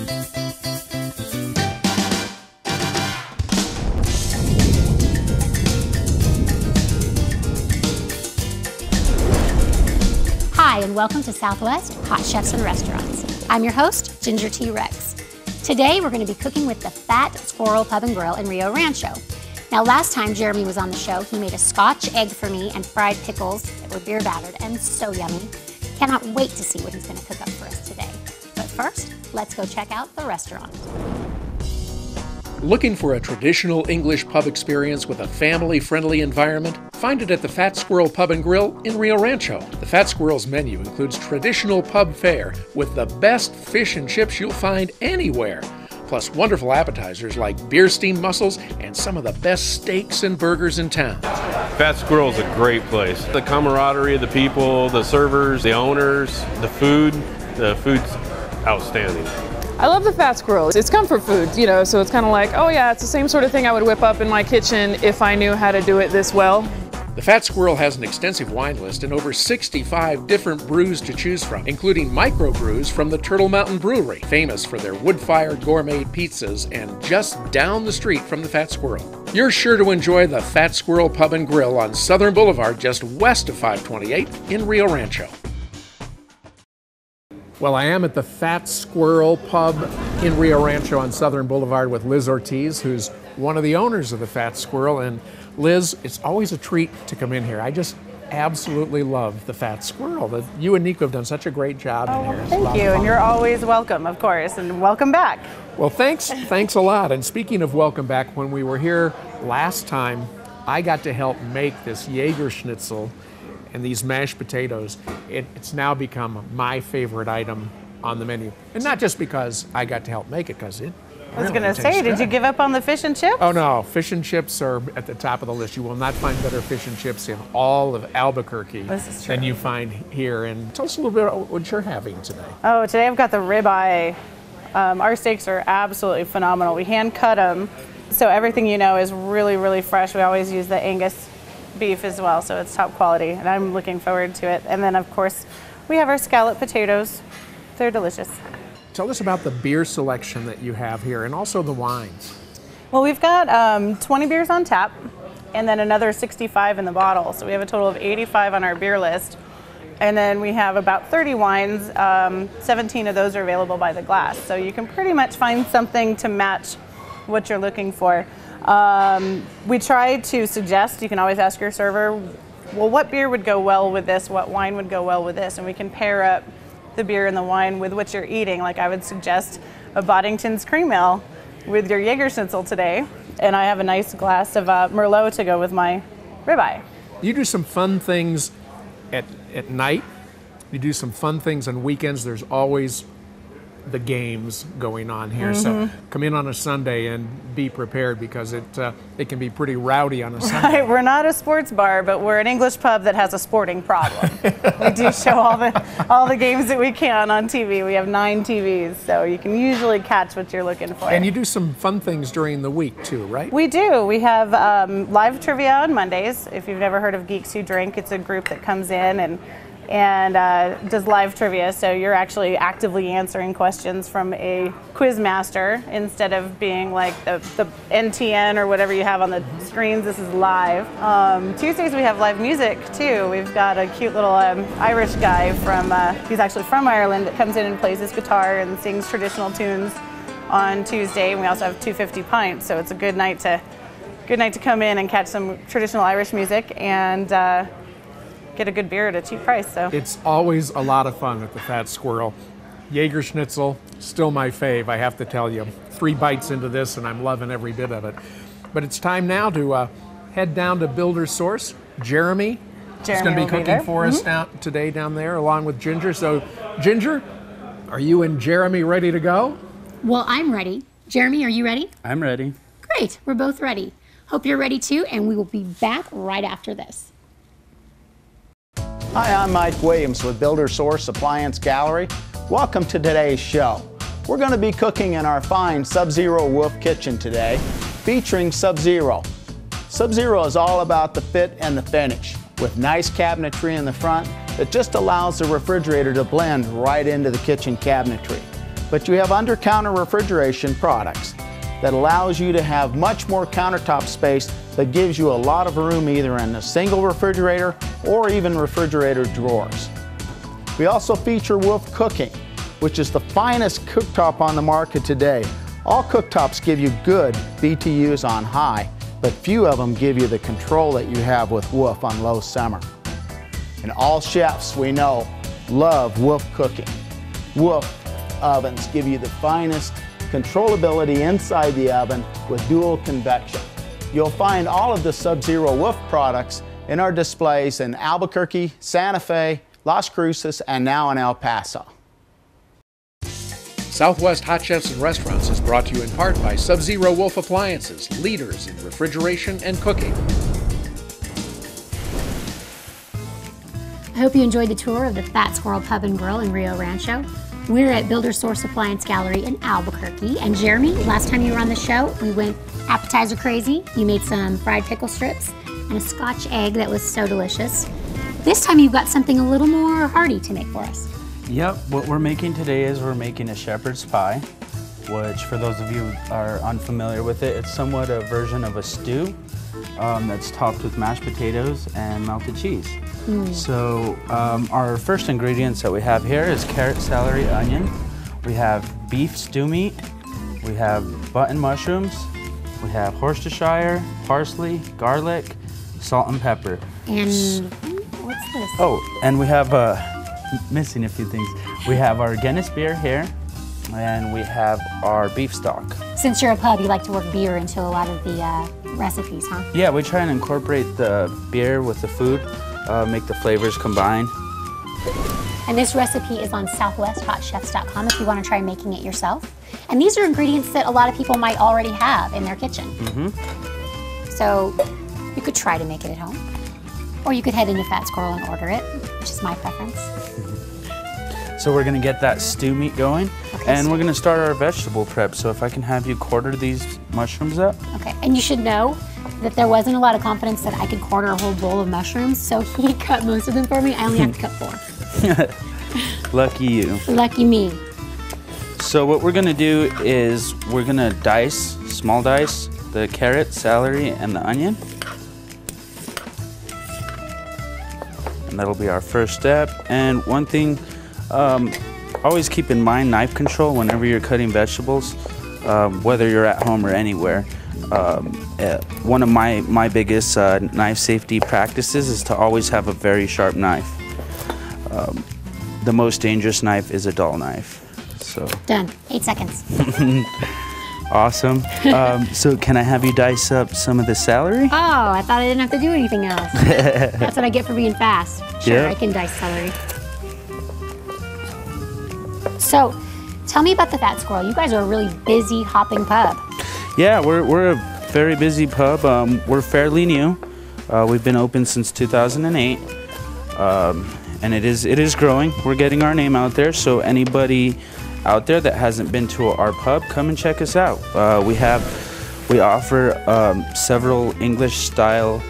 Hi, and welcome to Southwest Hot Chefs and Restaurants. I'm your host, Ginger T. Rex. Today, we're going to be cooking with the Fat Squirrel Pub and Grill in Rio Rancho. Now, last time Jeremy was on the show, he made a Scotch egg for me and fried pickles that were beer battered and so yummy. Cannot wait to see what he's going to cook up for us today. But first, let's go check out the restaurant. Looking for a traditional English pub experience with a family-friendly environment? Find it at the Fat Squirrel Pub and Grill in Rio Rancho. The Fat Squirrel's menu includes traditional pub fare with the best fish and chips you'll find anywhere, plus wonderful appetizers like beer steamed mussels and some of the best steaks and burgers in town. Fat Squirrel's a great place. The camaraderie of the people, the servers, the owners, the food's outstanding. I love the Fat Squirrel. It's comfort food, you know, so it's kind of like, oh yeah, it's the same sort of thing I would whip up in my kitchen if I knew how to do it this well. The Fat Squirrel has an extensive wine list and over 65 different brews to choose from, including microbrews from the Turtle Mountain Brewery, famous for their wood-fired gourmet pizzas and just down the street from the Fat Squirrel. You're sure to enjoy the Fat Squirrel Pub and Grill on Southern Boulevard, just west of 528 in Rio Rancho. Well, I am at the Fat Squirrel Pub in Rio Rancho on Southern Boulevard with Liz Ortiz, who's one of the owners of the Fat Squirrel. And Liz, it's always a treat to come in here. I just absolutely love the Fat Squirrel. You and Nico have done such a great job in here. Thank you, and you're always welcome, of course, and welcome back. Well, thanks a lot. And speaking of welcome back, when we were here last time, I got to help make this Jaeger schnitzel and these mashed potatoes. It's now become my favorite item on the menu. And not just because I got to help make it, because it I was going to say, did you give up on the fish and chips? Oh no, fish and chips are at the top of the list. You will not find better fish and chips in all of Albuquerque than you find here. And tell us a little bit about what you're having today. Oh, today I've got the ribeye. Our steaks are absolutely phenomenal. We hand cut them, so everything you know is really, really fresh. We always use the Angus beef as well, so it's top quality, and I'm looking forward to it. And then, of course, we have our scallop potatoes. They're delicious. Tell us about the beer selection that you have here, and also the wines. Well, we've got 20 beers on tap, and then another 65 in the bottle. So we have a total of 85 on our beer list. And then we have about 30 wines. 17 of those are available by the glass. So you can pretty much find something to match what you're looking for. We try to suggest, you can always ask your server, well, what beer would go well with this? What wine would go well with this? And we can pair up the beer and the wine with what you're eating. Like I would suggest a Boddington's Cream Ale with your Jaeger schnitzel today. And I have a nice glass of Merlot to go with my ribeye. You do some fun things at night. You do some fun things on weekends. There's always the games going on here. So come in on a Sunday and be prepared, because it can be pretty rowdy on a Sunday. Right, we're not a sports bar, but we're an English pub that has a sporting problem. We do show all the games that we can on TV. We have 9 TVs, so you can usually catch what you're looking for. And you do some fun things during the week too, right? We do. We have live trivia on Mondays. If you've never heard of Geeks Who Drink, it's a group that comes in and does live trivia, so you're actually actively answering questions from a quiz master instead of being like the NTN or whatever you have on the screens. This is live. Tuesdays we have live music too. We've got a cute little Irish guy he's actually from Ireland, that comes in and plays his guitar and sings traditional tunes on Tuesday. And we also have 250 pints, so it's a good night to come in and catch some traditional Irish music and get a good beer at a cheap price. So it's always a lot of fun at the Fat Squirrel. Jaeger schnitzel, still my fave, I have to tell you. 3 bites into this and I'm loving every bit of it. But it's time now to head down to Builder Source. Jeremy is going to be cooking for us today down there, along with Ginger. So Ginger, are you and Jeremy ready to go? Well, I'm ready. Jeremy, are you ready? I'm ready. Great, we're both ready. Hope you're ready too, and we will be back right after this. Hi, I'm Mike Williams with Builder Source Appliance Gallery. Welcome to today's show. We're going to be cooking in our fine Sub-Zero Wolf kitchen today, featuring Sub-Zero. Sub-Zero is all about the fit and the finish, with nice cabinetry in the front that just allows the refrigerator to blend right into the kitchen cabinetry. but you have under-counter refrigeration products that allows you to have much more countertop space but gives you a lot of room either in a single refrigerator or even refrigerator drawers. We also feature Wolf Cooking, which is the finest cooktop on the market today. All cooktops give you good BTUs on high, but few of them give you the control that you have with Wolf on low simmer. And all chefs we know love Wolf Cooking. Wolf ovens give you the finest controllability inside the oven with dual convection. You'll find all of the Sub-Zero Wolf products in our displays in Albuquerque, Santa Fe, Las Cruces, and now in El Paso. Southwest Hot Chefs and Restaurants is brought to you in part by Sub-Zero Wolf Appliances, leaders in refrigeration and cooking. I hope you enjoyed the tour of the Fat Squirrel Pub and Grill in Rio Rancho. We're at Builder Source Appliance Gallery in Albuquerque. And Jeremy, last time you were on the show, we went appetizer crazy. You made some fried pickle strips and a Scotch egg that was so delicious. This time you've got something a little more hearty to make for us. Yep, what we're making today is we're making a shepherd's pie, which for those of you who are unfamiliar with it, it's somewhat a version of a stew that's topped with mashed potatoes and melted cheese. So our first ingredients that we have here is carrot, celery, onion. We have beef stew meat. We have button mushrooms. We have Worcestershire, parsley, garlic, salt and pepper. And what's this? Oh, and we have missing a few things. We have our Guinness beer here, and we have our beef stock. Since you're a pub, you like to work beer into a lot of the recipes, huh? Yeah, we try and incorporate the beer with the food, make the flavors combine. And this recipe is on southwesthotchefs.com if you want to try making it yourself. And these are ingredients that a lot of people might already have in their kitchen. So you could try to make it at home. Or you could head into Fat Squirrel and order it, which is my preference. So we're gonna get that stew meat going, Okay, and we're gonna start our vegetable prep. So if I can have you quarter these mushrooms up. Okay, and you should know that there wasn't a lot of confidence that I could quarter a whole bowl of mushrooms, so he cut most of them for me. I only have to cut 4. Lucky you. Lucky me. So what we're gonna do is we're gonna dice, small dice, the carrot, celery, and the onion. And that'll be our first step. And one thing, always keep in mind knife control whenever you're cutting vegetables, whether you're at home or anywhere. One of my biggest knife safety practices is to always have a very sharp knife. The most dangerous knife is a dull knife. So Done. 8 seconds. awesome. So can I have you dice up some of the celery? Oh, I thought I didn't have to do anything else. That's what I get for being fast. Sure, Yeah. I can dice celery. So, tell me about the Fat Squirrel. You guys are a really busy, hopping pub. Yeah, we're a very busy pub. We're fairly new. We've been open since 2008, and it is growing. We're getting our name out there. So anybody out there that hasn't been to our pub, come and check us out. We offer several English-style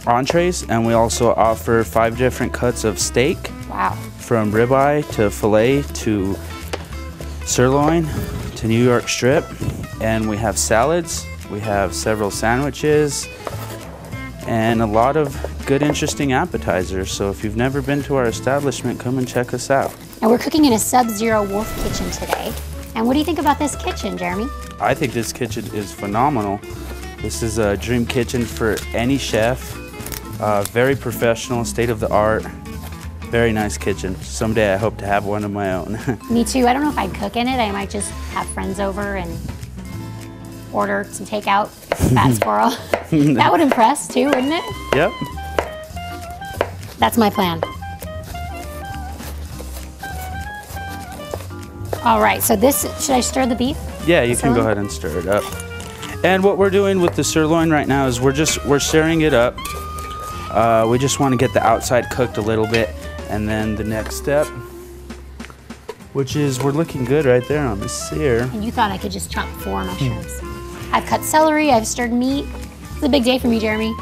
entrees, and we also offer 5 different cuts of steak. Wow. From ribeye to filet to sirloin to New York strip. And we have salads, we have several sandwiches, and a lot of good, interesting appetizers. So if you've never been to our establishment, come and check us out. Now we're cooking in a Sub-Zero Wolf kitchen today. And what do you think about this kitchen, Jeremy? I think this kitchen is phenomenal. This is a dream kitchen for any chef. Very professional, state-of-the-art. Very nice kitchen. Someday I hope to have one of my own. Me too. I don't know if I'd cook in it. I might just have friends over and order some takeout. Fat Squirrel. That would impress too, wouldn't it? Yep. That's my plan. All right, so this, should I stir the beef? Yeah, you can go Sirloin? ahead and stir it up. And what we're doing with the sirloin right now is we're stirring it up. We just want to get the outside cooked a little bit. And then the next step, which is we're looking good right there on the sear. And you thought I could just chop 4 mushrooms. I've cut celery, I've stirred meat. It's a big day for me, Jeremy.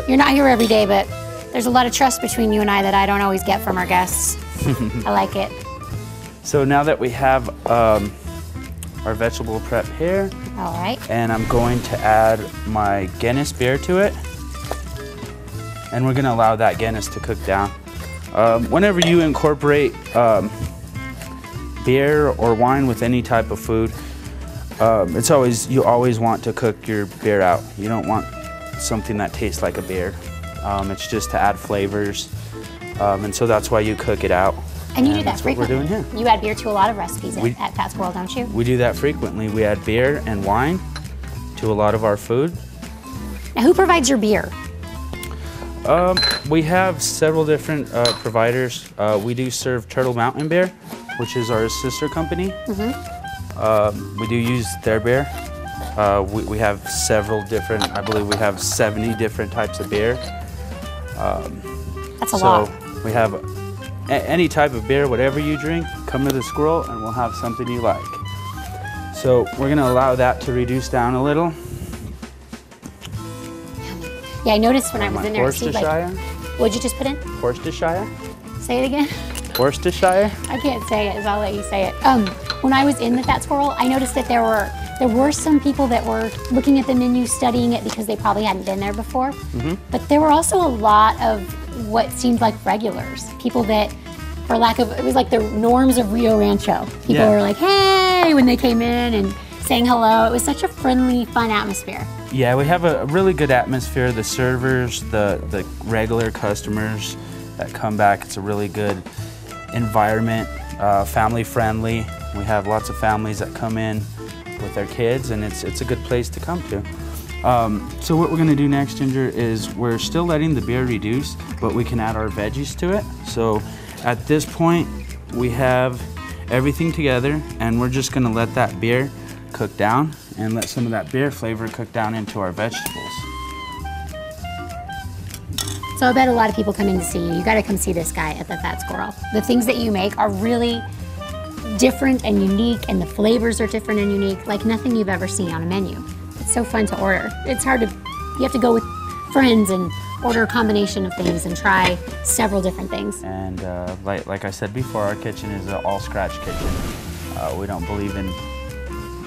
You're not here every day, but there's a lot of trust between you and I that I don't always get from our guests. I like it. So now that we have our vegetable prep here, All right. and I'm going to add my Guinness beer to it, and we're gonna allow that Guinness to cook down. Whenever you incorporate beer or wine with any type of food, you always want to cook your beer out. You don't want something that tastes like a beer. It's just to add flavors, and so that's why you cook it out. And you do that that's what frequently. we're doing here. You add beer to a lot of recipes at Fat Squirrel, don't you? We do that frequently. We add beer and wine to a lot of our food. Now, who provides your beer? We have several different providers. We do serve Turtle Mountain Beer, which is our sister company. We do use their beer. We have several different, I believe we have 70 different types of beer. That's a lot. So we have any type of beer, whatever you drink, come to the Squirrel and we'll have something you like. So we're gonna allow that to reduce down a little. Yeah, I noticed when I was in there, Worcestershire. What'd you just put in? Worcestershire. Say it again. Worcestershire. I can't say it, so I'll let you say it. When I was in the Fat Squirrel, I noticed that there were some people that were looking at the menu, studying it because they probably hadn't been there before. But there were also a lot of what seemed like regulars, people that, for lack of, it was like the norms of Rio Rancho. People were like, hey, when they came in and saying hello. It was such a friendly, fun atmosphere. Yeah, we have a really good atmosphere. The servers, the regular customers that come back, it's a really good environment, family friendly. We have lots of families that come in with their kids, and it's a good place to come to. So what we're gonna do next, Ginger, is we're still letting the beer reduce, but we can add our veggies to it. So at this point, we have everything together, and we're just gonna let that beer cook down and let some of that beer flavor cook down into our vegetables. So I bet a lot of people coming to see you. You gotta come see this guy at the Fat Squirrel. The things that you make are really different and unique, and the flavors are different and unique, like nothing you've ever seen on a menu. It's so fun to order. It's hard to, you have to go with friends and order a combination of things and try several different things. And like I said before, our kitchen is an all-scratch kitchen. We don't believe in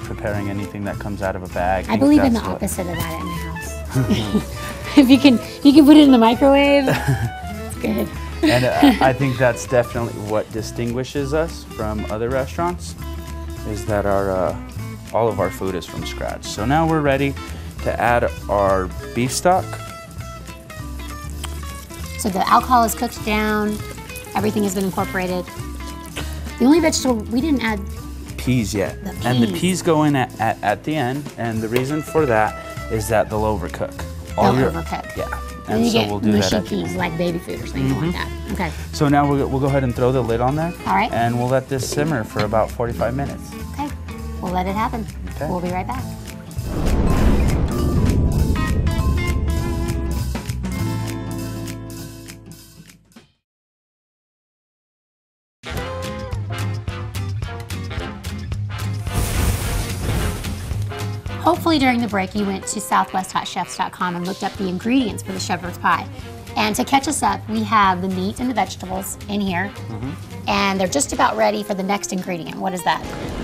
preparing anything that comes out of a bag. I believe in the opposite of that at my house. If you can put it in the microwave, it's good. And I think that's definitely what distinguishes us from other restaurants, is that all of our food is from scratch. So now we're ready to add our beef stock. So the alcohol is cooked down, everything has been incorporated. The only vegetable we didn't add, peas yet. The peas. And the peas go in at the end, and the reason for that is that they'll overcook. They'll overcook. Yeah. And you so get we'll do mushy that at peas, like baby food or something like that. Okay. So now we'll go ahead and throw the lid on there. All right. And we'll let this simmer for about 45 minutes. Okay. We'll let it happen. Okay. We'll be right back. Hopefully during the break you went to southwesthotchefs.com and looked up the ingredients for the shepherd's pie. And to catch us up, we have the meat and the vegetables in here, and they're just about ready for the next ingredient. What is that?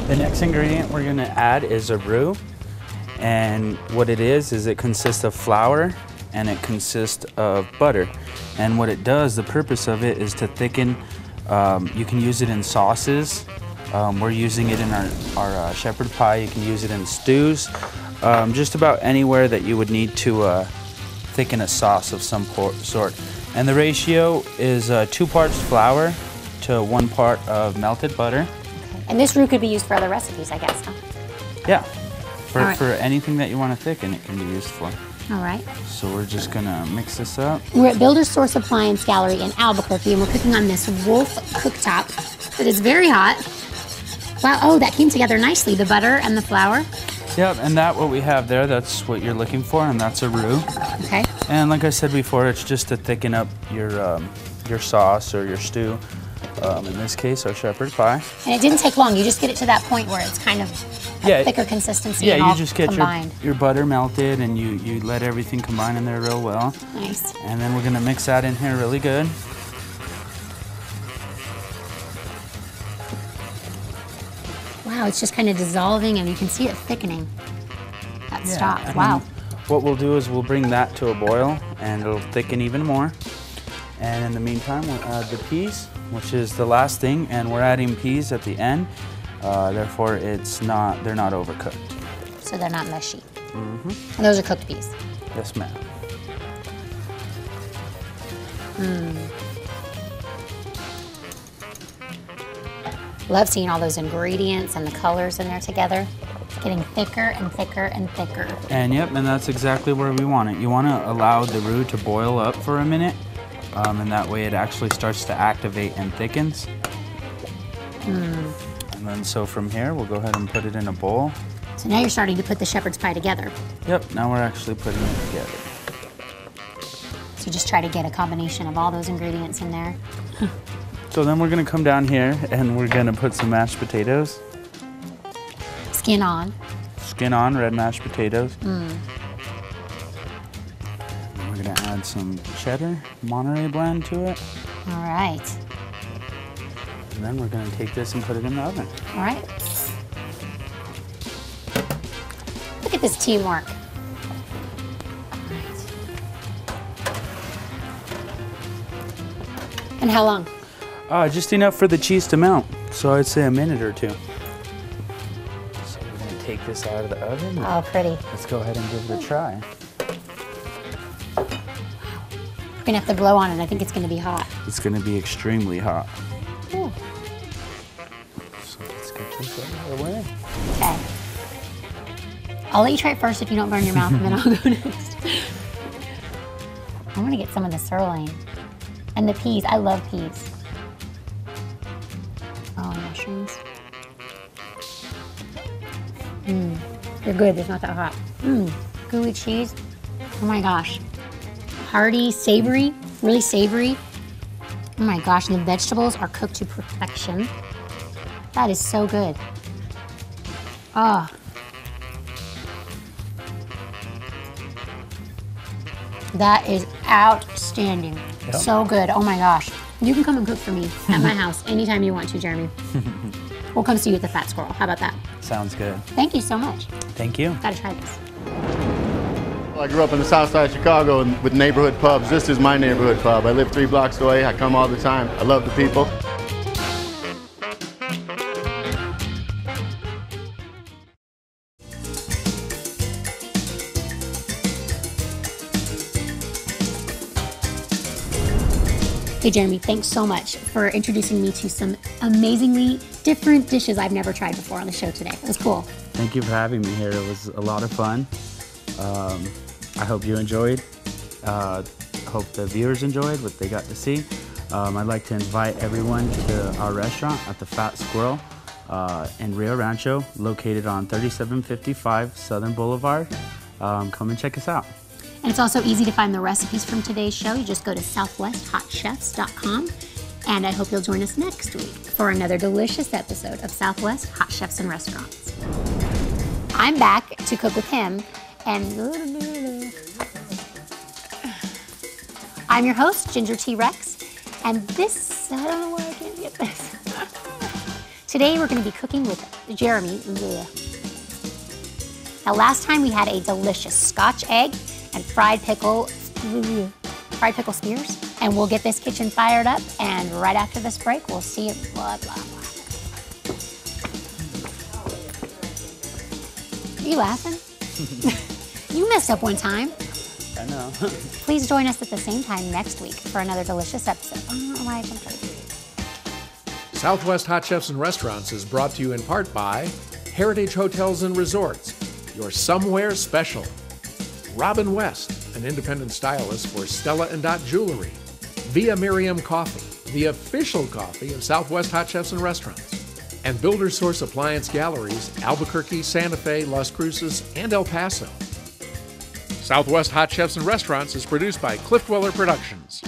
The next ingredient we're gonna add is a roux. And what it is it consists of flour and it consists of butter. And what it does, the purpose of it is to thicken. You can use it in sauces. We're using it in our shepherd pie. You can use it in stews. Just about anywhere that you would need to thicken a sauce of some sort. And the ratio is 2 parts flour to 1 part of melted butter. And this roux could be used for other recipes, I guess, huh? Yeah, All right. for anything that you want to thicken, it can be used for. All right. So we're just gonna mix this up. We're at Builder's Source Appliance Gallery in Albuquerque, and we're cooking on this Wolf cooktop that is very hot. Wow, oh, that came together nicely, the butter and the flour. Yep, and what we have there, that's what you're looking for, and that's a roux. Okay. And like I said before, it's just to thicken up your sauce or your stew. In this case, our shepherd pie. And it didn't take long. You just get it to that point where it's kind of a thicker consistency and all you just get combined. your butter melted, and you let everything combine in there real well. Nice. And then we're gonna mix that in here really good. Wow, it's just kind of dissolving and you can see it thickening. That stopped, and wow. What we'll do is we'll bring that to a boil and it'll thicken even more. And in the meantime, we'll add the peas, which is the last thing, and we're adding peas at the end. Therefore, they're not overcooked. So they're not mushy. And those are cooked peas. Yes, ma'am. Love seeing all those ingredients and the colors in there together. It's getting thicker and thicker and thicker. And yep, and that's exactly where we want it. You want to allow the roux to boil up for a minute, and that way it actually starts to activate and thickens. And then so from here, we'll go ahead and put it in a bowl. So now you're starting to put the shepherd's pie together. Yep, now we're actually putting it together. So just try to get a combination of all those ingredients in there. So then we're gonna come down here and we're gonna put some mashed potatoes. Skin on. Skin on, red mashed potatoes. And we're gonna add some cheddar, Monterey blend to it. All right. And then we're gonna take this and put it in the oven. All right. Look at this teamwork. All right. And how long? Just enough for the cheese to melt. So I'd say a minute or two. So we're gonna take this out of the oven. Oh, pretty. Let's go ahead and give it a try. We're gonna have to blow on it. I think it's gonna be hot. It's gonna be extremely hot. Ooh. So let's get this out of the way. Okay. I'll let you try it first if you don't burn your mouth, and then I'll go next. I want to get some of the sirloin. And the peas. I love peas. Oh, mushrooms. They're good. It's not that hot. Gooey cheese. Oh my gosh. Hearty, savory, really savory. Oh my gosh, and the vegetables are cooked to perfection. That is so good. Oh. That is outstanding. Yep. So good. Oh my gosh. You can come and cook for me at my house anytime you want to, Jeremy. We'll come see you at the Fat Squirrel. How about that? Sounds good. Thank you so much. Thank you. Gotta try this. I grew up in the south side of Chicago with neighborhood pubs. This is my neighborhood pub. I live 3 blocks away. I come all the time. I love the people. Hey Jeremy, thanks so much for introducing me to some amazingly different dishes I've never tried before on the show today. It was cool. Thank you for having me here. It was a lot of fun. I hope you enjoyed. Hope the viewers enjoyed what they got to see. I'd like to invite everyone to our restaurant at the Fat Squirrel in Rio Rancho, located on 3755 Southern Boulevard. Come and check us out. And it's also easy to find the recipes from today's show. You just go to southwesthotchefs.com. And I hope you'll join us next week for another delicious episode of Southwest Hot Chefs and Restaurants. I'm back to cook with him, and I'm your host, Ginger T. Rex, and this, I don't know why I can't get this. Today we're going to be cooking with Jeremy. Now last time we had a delicious Scotch egg and fried pickle spears, and we'll get this kitchen fired up, and right after this break we'll see it. Blah, blah, blah. Are you laughing? You messed up one time. I know. Please join us at the same time next week for another delicious episode. I don't know why I jumped over. Southwest Hot Chefs and Restaurants is brought to you in part by Heritage Hotels and Resorts, your somewhere special. Robin West, an independent stylist for Stella & Dot Jewelry. Via Miriam Coffee, the official coffee of Southwest Hot Chefs and Restaurants. And Builder Source Appliance Galleries, Albuquerque, Santa Fe, Las Cruces, and El Paso. Southwest Hot Chefs and Restaurants is produced by Cliff Dweller Productions.